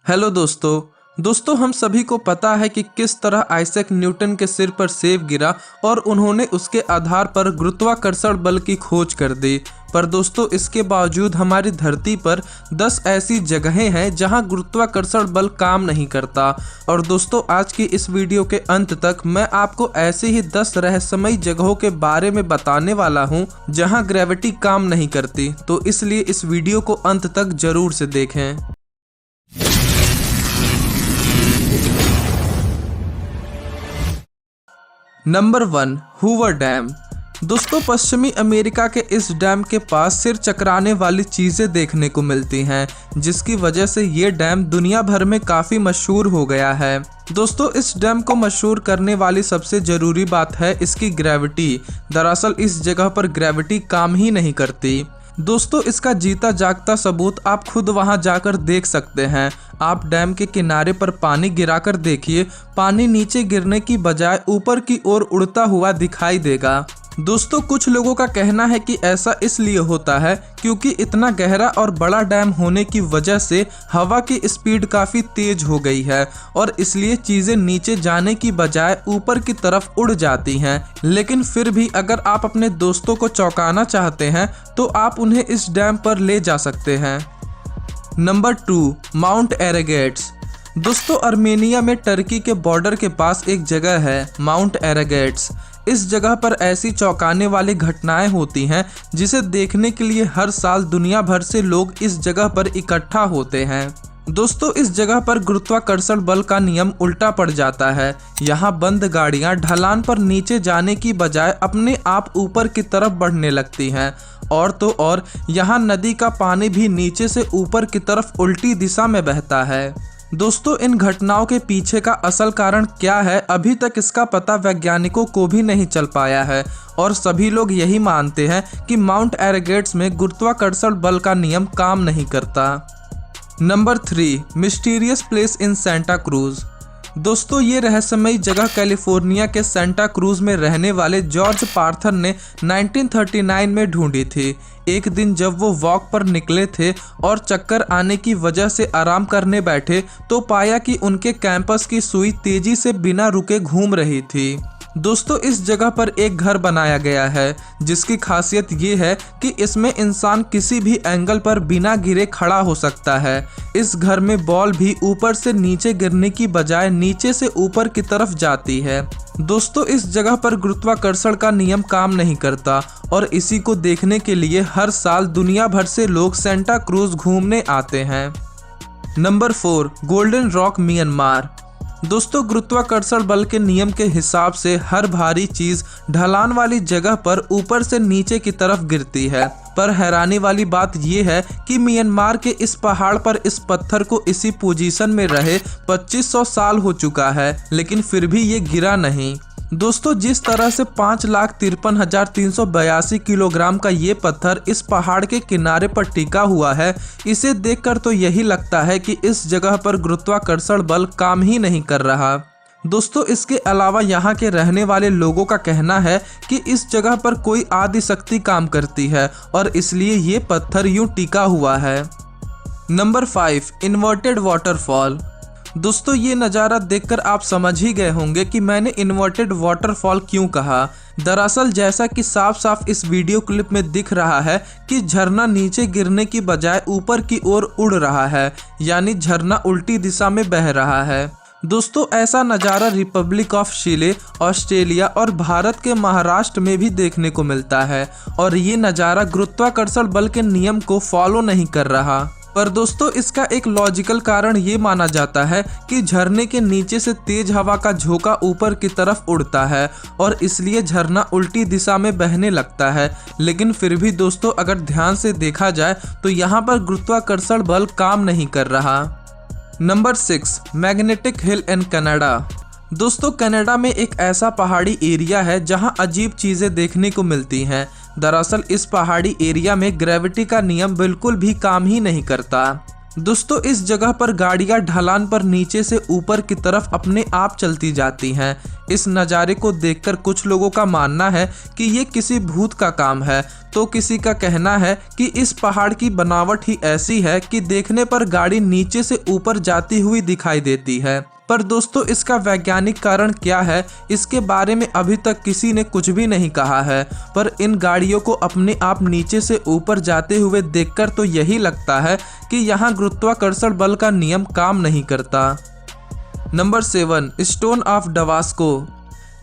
Hello दोस्तों हम सभी को पता है कि किस तरह आइजैक न्यूटन के सिर पर सेब गिरा और उन्होंने उसके आधार पर गुरुत्वाकर्षण बल की खोज कर दी। पर दोस्तों इसके बावजूद हमारी धरती पर 10 ऐसी जगहें हैं जहां गुरुत्वाकर्षण बल काम नहीं करता। और दोस्तों आज की इस वीडियो के अंत तक मैं आपको ऐसी ही 10 रहस्यमयी जगहों के बारे में बताने वाला हूं जहां ग्रेविटी काम नहीं करती, तो इसलिए इस वीडियो को अंत तक जरूर से देखें। Number 1, Hoover dam. दोस्तों पश्चिमी अमेरिका के इस डैम के पास सिर चकराने वाली चीजें देखने को मिलती हैं, जिसकी वजह से ये डैम दुनिया भर में काफी मशहूर हो गया है। दोस्तों इस डैम को मशहूर करने वाली सबसे जरूरी बात है इसकी ग्रेविटी। दरअसल इस जगह पर ग्रेविटी काम ही नहीं करती। दोस्तों इसका जीता जागता सबूत आप खुद वहां जाकर देख सकते हैं। आप डैम के किनारे पर पानी गिराकर देखिए, पानी नीचे गिरने की बजाय ऊपर की ओर उड़ता हुआ दिखाई देगा। दोस्तों कुछ लोगों का कहना है कि ऐसा इसलिए होता है क्योंकि इतना गहरा और बड़ा डैम होने की वजह से हवा की स्पीड काफ़ी तेज हो गई है और इसलिए चीज़ें नीचे जाने की बजाय ऊपर की तरफ उड़ जाती हैं। लेकिन फिर भी अगर आप अपने दोस्तों को चौंकाना चाहते हैं तो आप उन्हें इस डैम पर ले जा सकते हैं। नंबर 2, माउंट एरेगेट्स। दोस्तों अर्मेनिया में टर्की के बॉर्डर के पास एक जगह है माउंट एरेगेट्स। इस जगह पर ऐसी चौंकाने वाली घटनाएं होती हैं जिसे देखने के लिए हर साल दुनिया भर से लोग इस जगह पर इकट्ठा होते हैं। दोस्तों इस जगह पर गुरुत्वाकर्षण बल का नियम उल्टा पड़ जाता है। यहाँ बंद गाड़ियाँ ढलान पर नीचे जाने की बजाय अपने आप ऊपर की तरफ बढ़ने लगती हैं। और तो और यहाँ नदी का पानी भी नीचे से ऊपर की तरफ उल्टी दिशा में बहता है। दोस्तों इन घटनाओं के पीछे का असल कारण क्या है, अभी तक इसका पता वैज्ञानिकों को भी नहीं चल पाया है और सभी लोग यही मानते हैं कि माउंट एरेगेट्स में गुरुत्वाकर्षण बल का नियम काम नहीं करता। Number 3, mysterious place in Santa cruise. दोस्तों ये रहस्यमयी जगह कैलिफोर्निया के सेंटा क्रूज में रहने वाले जॉर्ज पार्थर ने 1939 में ढूंढी थी। एक दिन जब वो वॉक पर निकले थे और चक्कर आने की वजह से आराम करने बैठे तो पाया कि उनके कैंपस की सुई तेजी से बिना रुके घूम रही थी। दोस्तों इस जगह पर एक घर बनाया गया है जिसकी खासियत ये है कि इसमें इंसान किसी भी एंगल पर बिना गिरे खड़ा हो सकता है। इस घर में बॉल भी ऊपर से नीचे गिरने की बजाय नीचे से ऊपर की तरफ जाती है। दोस्तों इस जगह पर गुरुत्वाकर्षण का नियम काम नहीं करता और इसी को देखने के लिए हर साल दुनिया भर से लोग सेंटा क्रूज घूमने आते हैं। Number 4, golden rock Myanmar. दोस्तों गुरुत्वाकर्षण बल के नियम के हिसाब से हर भारी चीज ढलान वाली जगह पर ऊपर से नीचे की तरफ गिरती है, पर हैरानी वाली बात यह है कि म्यांमार के इस पहाड़ पर इस पत्थर को इसी पोजीशन में रहे 2500 साल हो चुका है, लेकिन फिर भी ये गिरा नहीं। दोस्तों जिस तरह से 5,53,382 किलोग्राम का ये पत्थर इस पहाड़ के किनारे पर टिका हुआ है, इसे देखकर तो यही लगता है कि इस जगह पर गुरुत्वाकर्षण बल काम ही नहीं कर रहा। दोस्तों इसके अलावा यहाँ के रहने वाले लोगों का कहना है कि इस जगह पर कोई आदि शक्ति काम करती है और इसलिए ये पत्थर यूं टिका हुआ है। Number 5, inverted waterfall. दोस्तों ये नज़ारा देखकर आप समझ ही गए होंगे कि मैंने इन्वर्टेड वाटरफॉल क्यों कहा। दरअसल जैसा कि साफ साफ इस वीडियो क्लिप में दिख रहा है कि झरना नीचे गिरने की बजाय ऊपर की ओर उड़ रहा है, यानी झरना उल्टी दिशा में बह रहा है। दोस्तों ऐसा नज़ारा रिपब्लिक ऑफ चिली, ऑस्ट्रेलिया और भारत के महाराष्ट्र में भी देखने को मिलता है और ये नज़ारा गुरुत्वाकर्षण बल के नियम को फॉलो नहीं कर रहा। पर दोस्तों इसका एक लॉजिकल कारण ये माना जाता है कि झरने के नीचे से तेज हवा का झोंका ऊपर की तरफ उड़ता है और इसलिए झरना उल्टी दिशा में बहने लगता है। लेकिन फिर भी दोस्तों अगर ध्यान से देखा जाए तो यहाँ पर गुरुत्वाकर्षण बल काम नहीं कर रहा। Number 6, magnetic hill in Canada. दोस्तों कनाडा में एक ऐसा पहाड़ी एरिया है जहां अजीब चीज़ें देखने को मिलती हैं। दरअसल इस पहाड़ी एरिया में ग्रेविटी का नियम बिल्कुल भी काम ही नहीं करता। दोस्तों इस जगह पर गाड़ियां ढलान पर नीचे से ऊपर की तरफ अपने आप चलती जाती हैं। इस नज़ारे को देखकर कुछ लोगों का मानना है कि ये किसी भूत का काम है, तो किसी का कहना है कि इस पहाड़ की बनावट ही ऐसी है कि देखने पर गाड़ी नीचे से ऊपर जाती हुई दिखाई देती है। पर दोस्तों इसका वैज्ञानिक कारण क्या है, इसके बारे में अभी तक किसी ने कुछ भी नहीं कहा है। पर इन गाड़ियों को अपने आप नीचे से ऊपर जाते हुए देखकर तो यही लगता है कि यहाँ गुरुत्वाकर्षण बल का नियम काम नहीं करता। नंबर 7, स्टोन ऑफ डवास्को।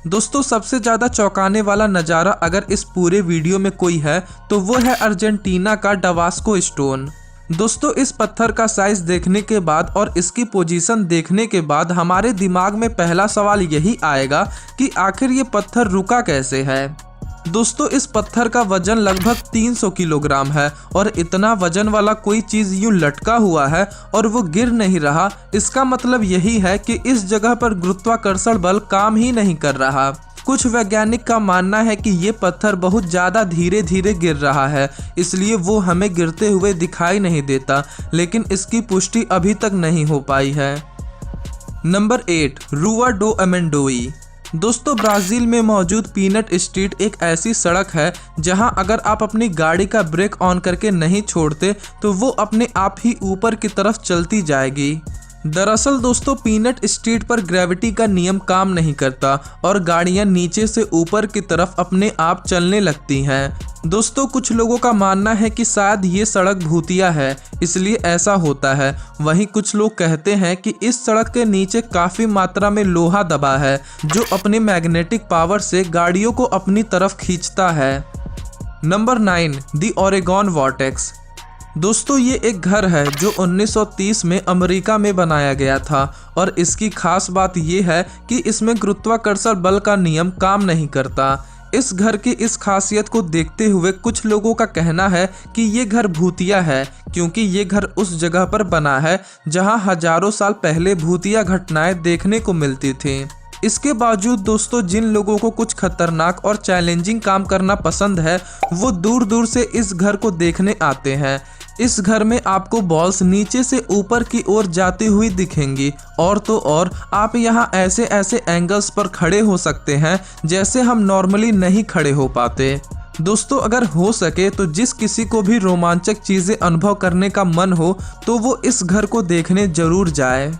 दोस्तों सबसे ज़्यादा चौंकाने वाला नज़ारा अगर इस पूरे वीडियो में कोई है तो वो है अर्जेंटीना का डवास्को स्टोन। दोस्तों इस पत्थर का साइज देखने के बाद और इसकी पोजीशन देखने के बाद हमारे दिमाग में पहला सवाल यही आएगा कि आखिर ये पत्थर रुका कैसे है। दोस्तों इस पत्थर का वजन लगभग 300 किलोग्राम है और इतना वजन वाला कोई चीज़ यूं लटका हुआ है और वो गिर नहीं रहा, इसका मतलब यही है कि इस जगह पर गुरुत्वाकर्षण बल काम ही नहीं कर रहा। कुछ वैज्ञानिक का मानना है कि ये पत्थर बहुत ज़्यादा धीरे धीरे गिर रहा है, इसलिए वो हमें गिरते हुए दिखाई नहीं देता, लेकिन इसकी पुष्टि अभी तक नहीं हो पाई है। नंबर 8, रुआ डो अमेंडोई। दोस्तों ब्राज़ील में मौजूद पीनट स्ट्रीट एक ऐसी सड़क है जहां अगर आप अपनी गाड़ी का ब्रेक ऑन करके नहीं छोड़ते तो वो अपने आप ही ऊपर की तरफ चलती जाएगी। दरअसल दोस्तों पीनट स्ट्रीट पर ग्रेविटी का नियम काम नहीं करता और गाड़ियां नीचे से ऊपर की तरफ अपने आप चलने लगती हैं। दोस्तों कुछ लोगों का मानना है कि शायद ये सड़क भूतिया है, इसलिए ऐसा होता है। वहीं कुछ लोग कहते हैं कि इस सड़क के नीचे काफ़ी मात्रा में लोहा दबा है जो अपने मैग्नेटिक पावर से गाड़ियों को अपनी तरफ खींचता है। नंबर 9, दी ओरेगॉन वॉर्टेक्स। दोस्तों ये एक घर है जो 1930 में अमेरिका में बनाया गया था और इसकी खास बात ये है कि इसमें गुरुत्वाकर्षण बल का नियम काम नहीं करता। इस घर की इस खासियत को देखते हुए कुछ लोगों का कहना है कि ये घर भूतिया है, क्योंकि ये घर उस जगह पर बना है जहां हजारों साल पहले भूतिया घटनाएं देखने को मिलती थीं। इसके बावजूद दोस्तों जिन लोगों को कुछ खतरनाक और चैलेंजिंग काम करना पसंद है वो दूर दूर से इस घर को देखने आते हैं। इस घर में आपको बॉल्स नीचे से ऊपर की ओर जाती हुई दिखेंगी और तो और आप यहाँ ऐसे ऐसे एंगल्स पर खड़े हो सकते हैं जैसे हम नॉर्मली नहीं खड़े हो पाते। दोस्तों अगर हो सके तो जिस किसी को भी रोमांचक चीज़ें अनुभव करने का मन हो तो वो इस घर को देखने जरूर जाए।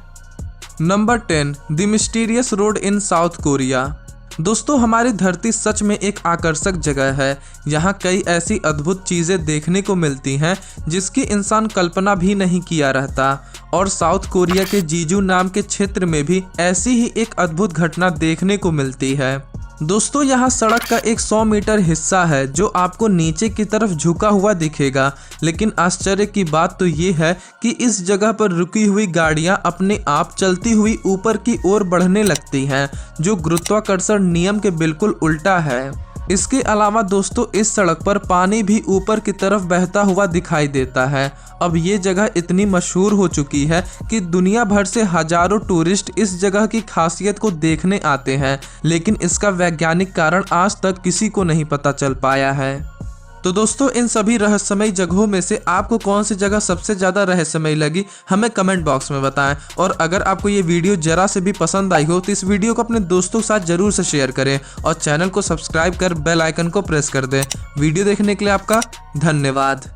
Number 10, the mysterious road in south Korea. दोस्तों हमारी धरती सच में एक आकर्षक जगह है। यहाँ कई ऐसी अद्भुत चीज़ें देखने को मिलती हैं जिसकी इंसान कल्पना भी नहीं किया रहता और साउथ कोरिया के जीजू नाम के क्षेत्र में भी ऐसी ही एक अद्भुत घटना देखने को मिलती है। दोस्तों यहाँ सड़क का एक 100 मीटर हिस्सा है जो आपको नीचे की तरफ झुका हुआ दिखेगा, लेकिन आश्चर्य की बात तो ये है कि इस जगह पर रुकी हुई गाड़ियाँ अपने आप चलती हुई ऊपर की ओर बढ़ने लगती हैं, जो गुरुत्वाकर्षण नियम के बिल्कुल उल्टा है। इसके अलावा दोस्तों इस सड़क पर पानी भी ऊपर की तरफ बहता हुआ दिखाई देता है। अब ये जगह इतनी मशहूर हो चुकी है कि दुनिया भर से हजारों टूरिस्ट इस जगह की खासियत को देखने आते हैं, लेकिन इसका वैज्ञानिक कारण आज तक किसी को नहीं पता चल पाया है। तो दोस्तों इन सभी रहस्यमयी जगहों में से आपको कौन सी जगह सबसे ज़्यादा रहस्यमयी लगी हमें कमेंट बॉक्स में बताएं। और अगर आपको ये वीडियो जरा से भी पसंद आई हो तो इस वीडियो को अपने दोस्तों के साथ जरूर से शेयर करें और चैनल को सब्सक्राइब कर बेल आइकन को प्रेस कर दें। वीडियो देखने के लिए आपका धन्यवाद।